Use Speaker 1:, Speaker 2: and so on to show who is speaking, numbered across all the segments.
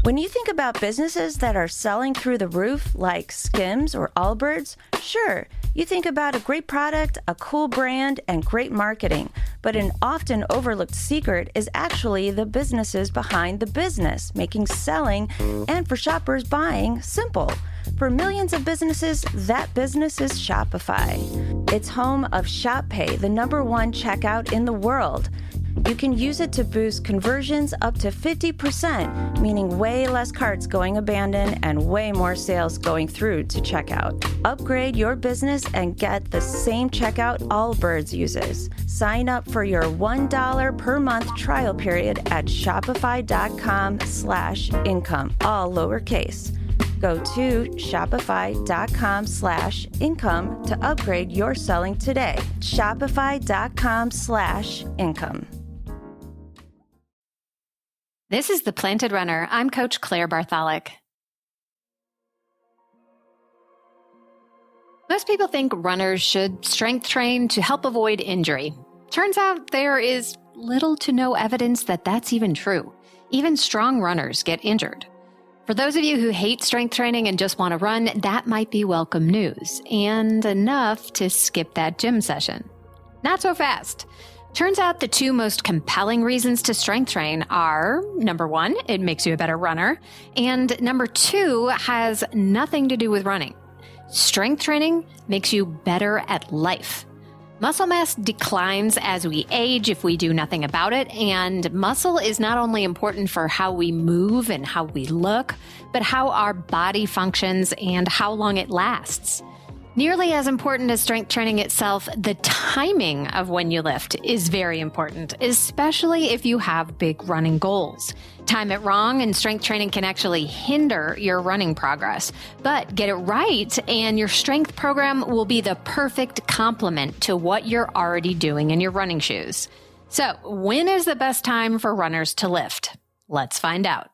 Speaker 1: When you think about businesses that are selling through the roof, like Skims or Allbirds, sure, you think about a great product, a cool brand, and great marketing. But an often overlooked secret is actually the businesses behind the business, making selling and for shoppers buying simple. For millions of businesses, that business is Shopify. It's home of Shop Pay, the #1 checkout in the world. You can use it to boost conversions up to 50%, meaning way less carts going abandoned and way more sales going through to checkout. Upgrade your business and get the same checkout Allbirds uses. Sign up for your $1 per month trial period at shopify.com/income, all lowercase. Go to shopify.com/income to upgrade your selling today. Shopify.com/income.
Speaker 2: This is The Planted Runner. I'm Coach Claire Bartholic. Most people think runners should strength train to help avoid injury. Turns out there is little to no evidence that that's even true. Even strong runners get injured. For those of you who hate strength training and just want to run, that might be welcome news, and enough to skip that gym session. Not so fast. Turns out the two most compelling reasons to strength train are, number one, it makes you a better runner, and number two, has nothing to do with running. Strength training makes you better at life. Muscle mass declines as we age if we do nothing about it, and muscle is not only important for how we move and how we look, but how our body functions and how long it lasts. Nearly as important as strength training itself, the timing of when you lift is very important, especially if you have big running goals. Time it wrong and strength training can actually hinder your running progress. But get it right and your strength program will be the perfect complement to what you're already doing in your running shoes. So, when is the best time for runners to lift? Let's find out.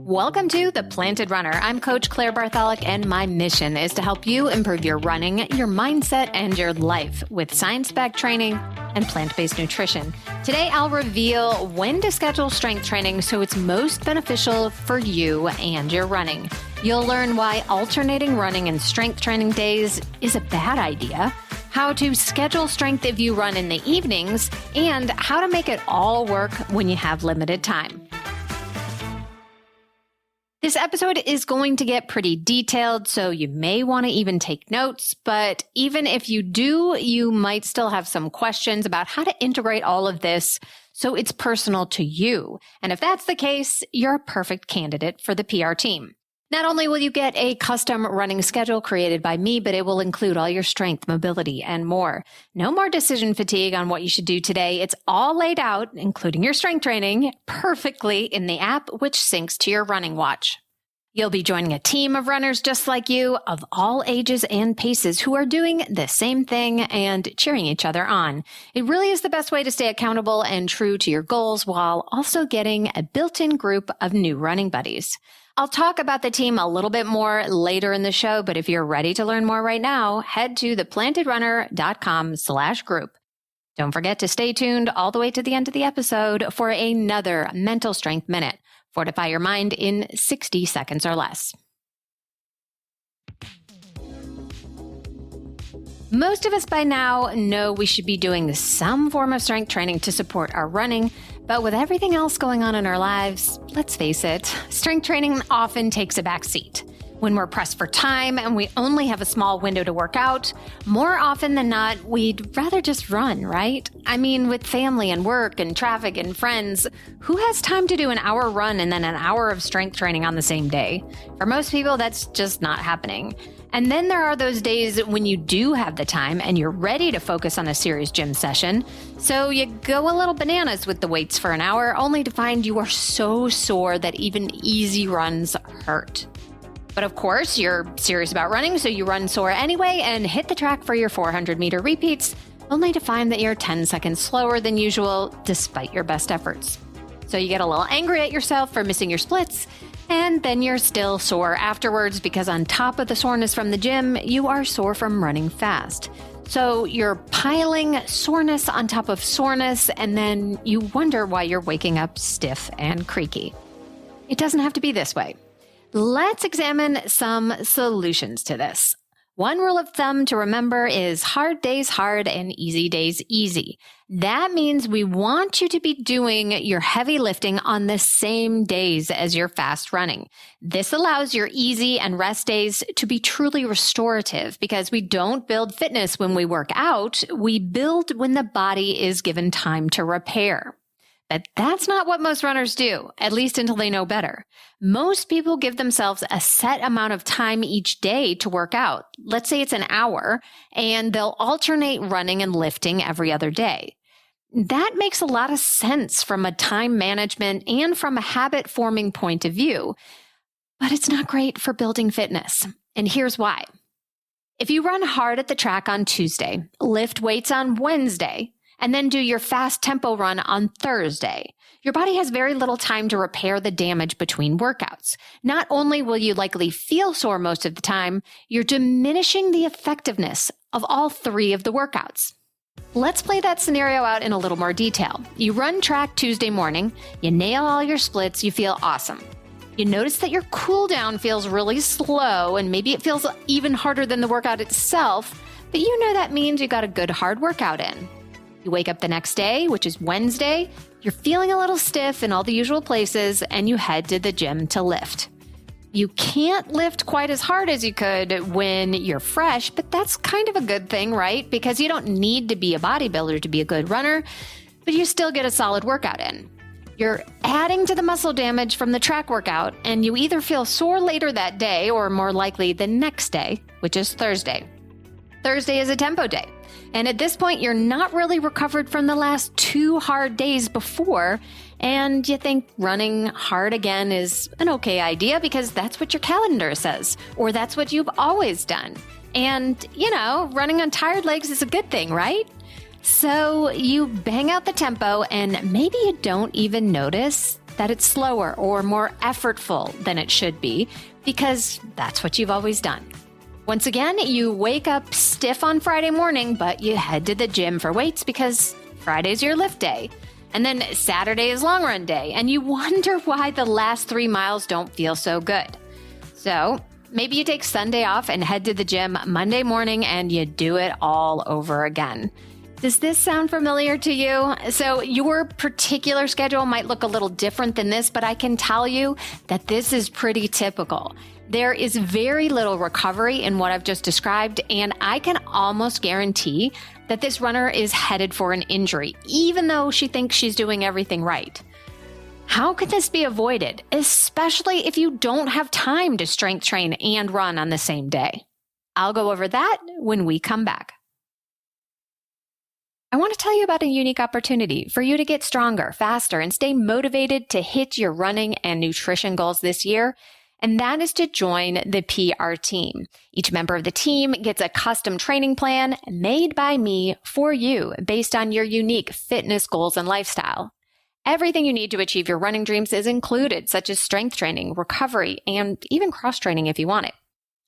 Speaker 2: Welcome to The Planted Runner. I'm Coach Claire Bartholic, and my mission is to help you improve your running, your mindset, and your life with science-backed training and plant-based nutrition. Today, I'll reveal when to schedule strength training so it's most beneficial for you and your running. You'll learn why alternating running and strength training days is a bad idea, how to schedule strength if you run in the evenings, and how to make it all work when you have limited time. This episode is going to get pretty detailed, so you may want to even take notes, but even if you do, you might still have some questions about how to integrate all of this so it's personal to you. And if that's the case, you're a perfect candidate for the PR team. Not only will you get a custom running schedule created by me, but it will include all your strength, mobility, and more. No more decision fatigue on what you should do today. It's all laid out, including your strength training, perfectly in the app, which syncs to your running watch. You'll be joining a team of runners just like you, of all ages and paces, who are doing the same thing and cheering each other on. It really is the best way to stay accountable and true to your goals while also getting a built-in group of new running buddies. I'll talk about the team a little bit more later in the show, but if you're ready to learn more right now, head to theplantedrunner.com/group. Don't forget to stay tuned all the way to the end of the episode for another Mental Strength Minute. Fortify your mind in 60 seconds or less. Most of us by now know we should be doing some form of strength training to support our running, but with everything else going on in our lives, let's face it, strength training often takes a back seat. When we're pressed for time and we only have a small window to work out, more often than not, we'd rather just run, right? I mean, with family and work and traffic and friends, who has time to do an hour run and then an hour of strength training on the same day? For most people, that's just not happening. And then there are those days when you do have the time and you're ready to focus on a serious gym session. So you go a little bananas with the weights for an hour, only to find you are so sore that even easy runs hurt. But of course, you're serious about running, so you run sore anyway and hit the track for your 400-meter repeats, only to find that you're 10 seconds slower than usual despite your best efforts. So you get a little angry at yourself for missing your splits, and then you're still sore afterwards because on top of the soreness from the gym, you are sore from running fast. So you're piling soreness on top of soreness, and then you wonder why you're waking up stiff and creaky. It doesn't have to be this way. Let's examine some solutions to this. One rule of thumb to remember is hard days hard and easy days easy. That means we want you to be doing your heavy lifting on the same days as your fast running. This allows your easy and rest days to be truly restorative because we don't build fitness when we work out. We build when the body is given time to repair. But that's not what most runners do, at least until they know better. Most people give themselves a set amount of time each day to work out. Let's say it's an hour, and they'll alternate running and lifting every other day. That makes a lot of sense from a time management and from a habit forming point of view, but it's not great for building fitness. And here's why. If you run hard at the track on Tuesday, lift weights on Wednesday, and then do your fast tempo run on Thursday, your body has very little time to repair the damage between workouts. Not only will you likely feel sore most of the time, you're diminishing the effectiveness of all three of the workouts. Let's play that scenario out in a little more detail. You run track Tuesday morning, you nail all your splits, you feel awesome. You notice that your cool down feels really slow, and maybe it feels even harder than the workout itself, but you know that means you got a good hard workout in. You wake up the next day, which is Wednesday, you're feeling a little stiff in all the usual places, and you head to the gym to lift. You can't lift quite as hard as you could when you're fresh, but that's kind of a good thing, right? Because you don't need to be a bodybuilder to be a good runner, but you still get a solid workout in. You're adding to the muscle damage from the track workout, and you either feel sore later that day or more likely the next day, which is Thursday. Thursday is a tempo day. And at this point, you're not really recovered from the last 2 hard days before, and you think running hard again is an okay idea because that's what your calendar says, or that's what you've always done. And, running on tired legs is a good thing, right? So you bang out the tempo, and maybe you don't even notice that it's slower or more effortful than it should be because that's what you've always done. Once again, you wake up stiff on Friday morning, but you head to the gym for weights because Friday's your lift day. And then Saturday is long run day, and you wonder why the last 3 miles don't feel so good. So maybe you take Sunday off and head to the gym Monday morning and you do it all over again. Does this sound familiar to you? So your particular schedule might look a little different than this, but I can tell you that this is pretty typical. There is very little recovery in what I've just described, and I can almost guarantee that this runner is headed for an injury, even though she thinks she's doing everything right. How could this be avoided, especially if you don't have time to strength train and run on the same day? I'll go over that when we come back. I want to tell you about a unique opportunity for you to get stronger, faster, and stay motivated to hit your running and nutrition goals this year. And that is to join the PR team. Each member of the team gets a custom training plan made by me for you based on your unique fitness goals and lifestyle. Everything you need to achieve your running dreams is included, such as strength training, recovery, and even cross-training if you want it.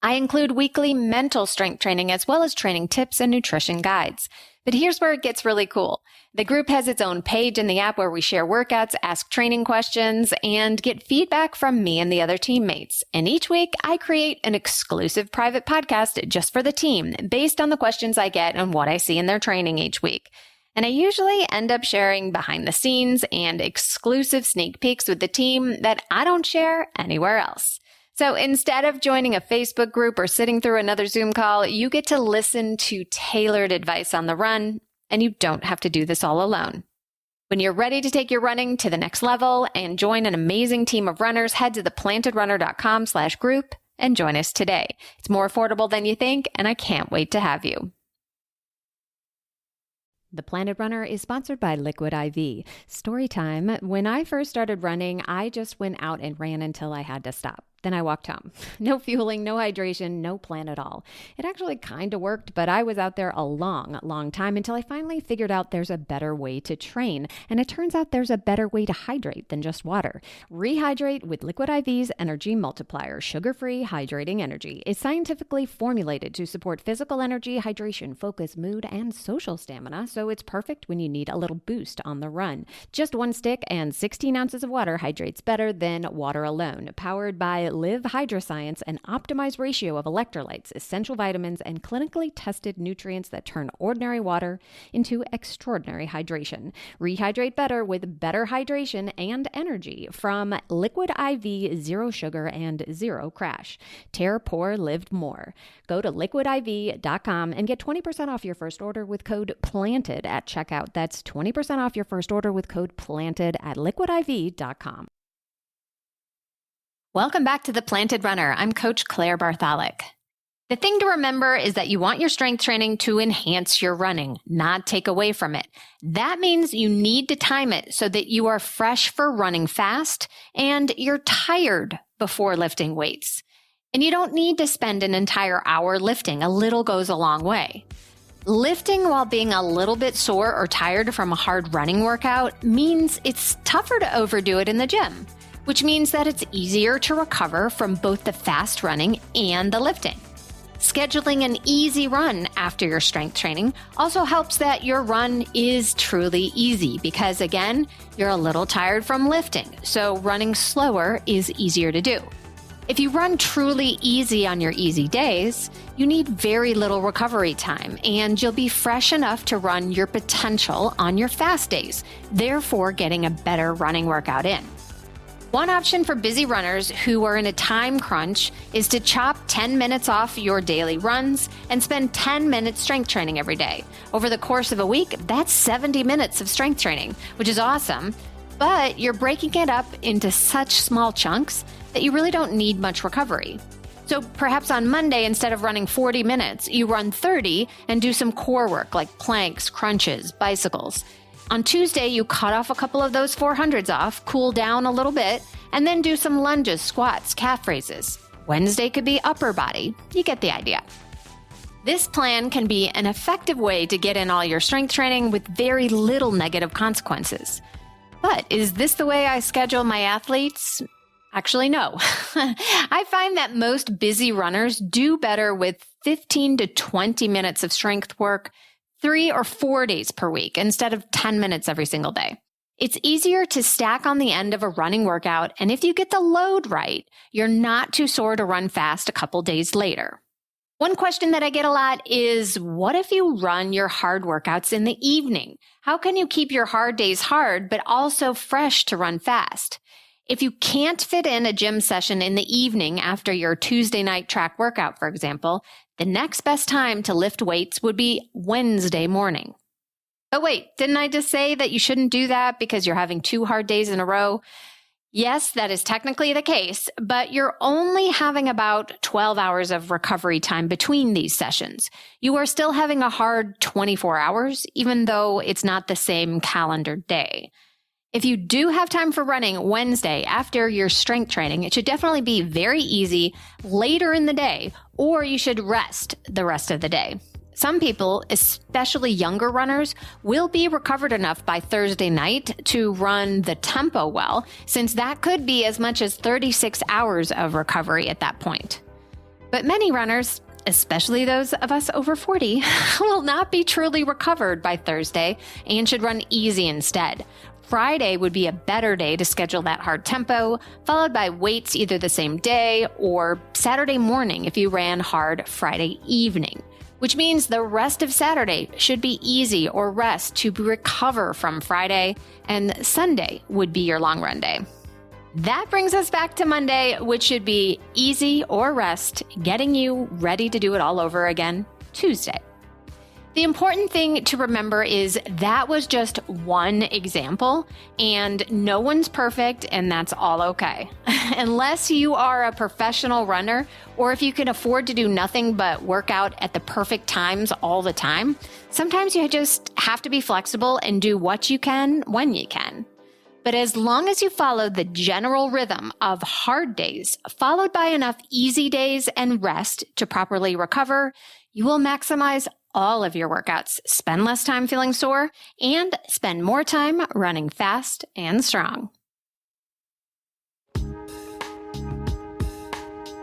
Speaker 2: I include weekly mental strength training as well as training tips and nutrition guides. But here's where it gets really cool. The group has its own page in the app where we share workouts, ask training questions, and get feedback from me and the other teammates. And each week, I create an exclusive private podcast just for the team based on the questions I get and what I see in their training each week. And I usually end up sharing behind the scenes and exclusive sneak peeks with the team that I don't share anywhere else. So instead of joining a Facebook group or sitting through another Zoom call, you get to listen to tailored advice on the run, and you don't have to do this all alone. When you're ready to take your running to the next level and join an amazing team of runners, head to theplantedrunner.com/group and join us today. It's more affordable than you think, and I can't wait to have you. The Planted Runner is sponsored by Liquid IV. Story time. When I first started running, I just went out and ran until I had to stop. Then I walked home. No fueling, no hydration, no plan at all. It actually kind of worked, but I was out there a long time until I finally figured out there's a better way to train. And it turns out there's a better way to hydrate than just water. Rehydrate with Liquid IV's Energy Multiplier. Sugar-free hydrating energy is scientifically formulated to support physical energy, hydration, focus, mood, and social stamina, so it's perfect when you need a little boost on the run. Just one stick and 16 ounces of water hydrates better than water alone. Powered by Live Hydroscience, an optimized ratio of electrolytes, essential vitamins, and clinically tested nutrients that turn ordinary water into extraordinary hydration. Rehydrate better with better hydration and energy from Liquid IV, zero sugar and zero crash. Tear, pour, live more. Go to liquidiv.com and get 20% off your first order with code PLANTED at checkout. That's 20% off your first order with code PLANTED at liquidiv.com. Welcome back to The Planted Runner. I'm Coach Claire Bartholic. The thing to remember is that you want your strength training to enhance your running, not take away from it. That means you need to time it so that you are fresh for running fast and you're tired before lifting weights. And you don't need to spend an entire hour lifting. A little goes a long way. Lifting while being a little bit sore or tired from a hard running workout means it's tougher to overdo it in the gym, which means that it's easier to recover from both the fast running and the lifting. Scheduling an easy run after your strength training also helps that your run is truly easy because, again, you're a little tired from lifting, so running slower is easier to do. If you run truly easy on your easy days, you need very little recovery time, and you'll be fresh enough to run your potential on your fast days, therefore getting a better running workout in. One option for busy runners who are in a time crunch is to chop 10 minutes off your daily runs and spend 10 minutes strength training every day. Over the course of a week, that's 70 minutes of strength training, which is awesome, but you're breaking it up into such small chunks that you really don't need much recovery. So perhaps on Monday, instead of running 40 minutes, you run 30 and do some core work like planks, crunches, bicycles. On Tuesday, you cut off a couple of those 400s off, cool down a little bit, and then do some lunges, squats, calf raises. Wednesday could be upper body. You get the idea. This plan can be an effective way to get in all your strength training with very little negative consequences. But is this the way I schedule my athletes? Actually, no. I find that most busy runners do better with 15 to 20 minutes of strength work 3 or 4 days per week instead of 10 minutes every single day. It's easier to stack on the end of a running workout, and if you get the load right, you're not too sore to run fast a couple days later. One question that I get a lot is, what if you run your hard workouts in the evening? How can you keep your hard days hard, but also fresh to run fast? If you can't fit in a gym session in the evening after your Tuesday night track workout, for example, the next best time to lift weights would be Wednesday morning. Oh wait, didn't I just say that you shouldn't do that because you're having 2 hard days in a row? Yes, that is technically the case, but you're only having about 12 hours of recovery time between these sessions. You are still having a hard 24 hours, even though it's not the same calendar day. If you do have time for running Wednesday after your strength training, it should definitely be very easy later in the day, or you should rest the rest of the day. Some people, especially younger runners, will be recovered enough by Thursday night to run the tempo well, since that could be as much as 36 hours of recovery at that point. But many runners, especially those of us over 40, will not be truly recovered by Thursday and should run easy instead. Friday would be a better day to schedule that hard tempo, followed by weights either the same day or Saturday morning if you ran hard Friday evening, which means the rest of Saturday should be easy or rest to recover from Friday, and Sunday would be your long run day. That brings us back to Monday, which should be easy or rest, getting you ready to do it all over again Tuesday. The important thing to remember is that was just one example, and no one's perfect, and that's all okay. Unless you are a professional runner, or if you can afford to do nothing but work out at the perfect times all the time, sometimes you just have to be flexible and do what you can when you can. But as long as you follow the general rhythm of hard days, followed by enough easy days and rest to properly recover, you will maximize all of your workouts, spend less time feeling sore, and spend more time running fast and strong.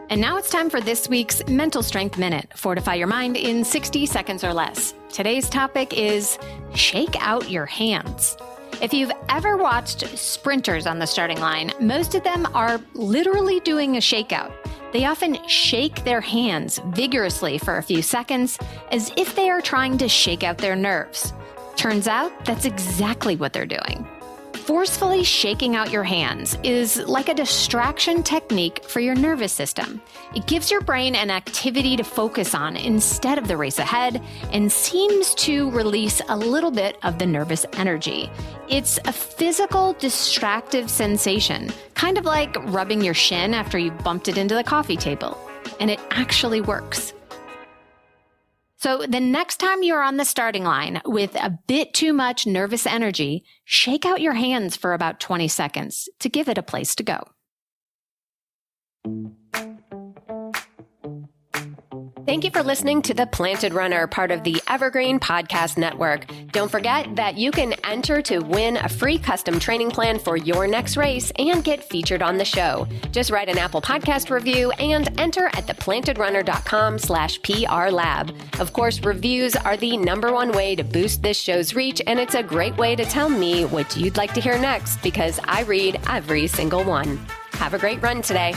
Speaker 2: And now it's time for this week's Mental Strength Minute. Fortify your mind in 60 seconds or less. Today's topic is shake out your hands. If you've ever watched sprinters on the starting line, most of them are literally doing a shakeout. They often shake their hands vigorously for a few seconds as if they are trying to shake out their nerves. Turns out that's exactly what they're doing. Forcefully shaking out your hands is like a distraction technique for your nervous system. It gives your brain an activity to focus on instead of the race ahead and seems to release a little bit of the nervous energy. It's a physical distractive sensation, kind of like rubbing your shin after you bumped it into the coffee table. And it actually works. So the next time you're on the starting line with a bit too much nervous energy, shake out your hands for about 20 seconds to give it a place to go.
Speaker 3: Thank you for listening to The Planted Runner, part of the Evergreen Podcast Network. Don't forget that you can enter to win a free custom training plan for your next race and get featured on the show. Just write an Apple Podcast review and enter at theplantedrunner.com/PRLab. Of course, reviews are the #1 way to boost this show's reach, and it's a great way to tell me what you'd like to hear next because I read every single one. Have a great run today.